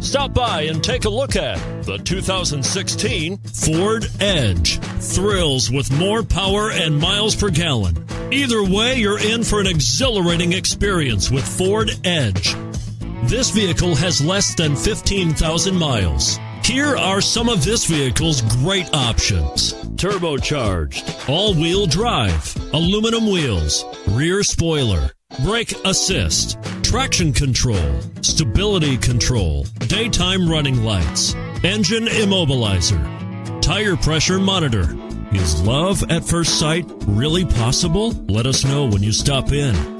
Stop by and take a look at the 2016 Ford Edge. Thrills with more power and miles per gallon. Either way, you're in for an exhilarating experience with Ford Edge. This vehicle has less than 15,000 miles. Here are some of this vehicle's great options: turbocharged, all-wheel drive, aluminum wheels, rear spoiler, brake assist, traction control, stability control, daytime running lights, engine immobilizer, tire pressure monitor. Is love at first sight really possible? Let us know when you stop in.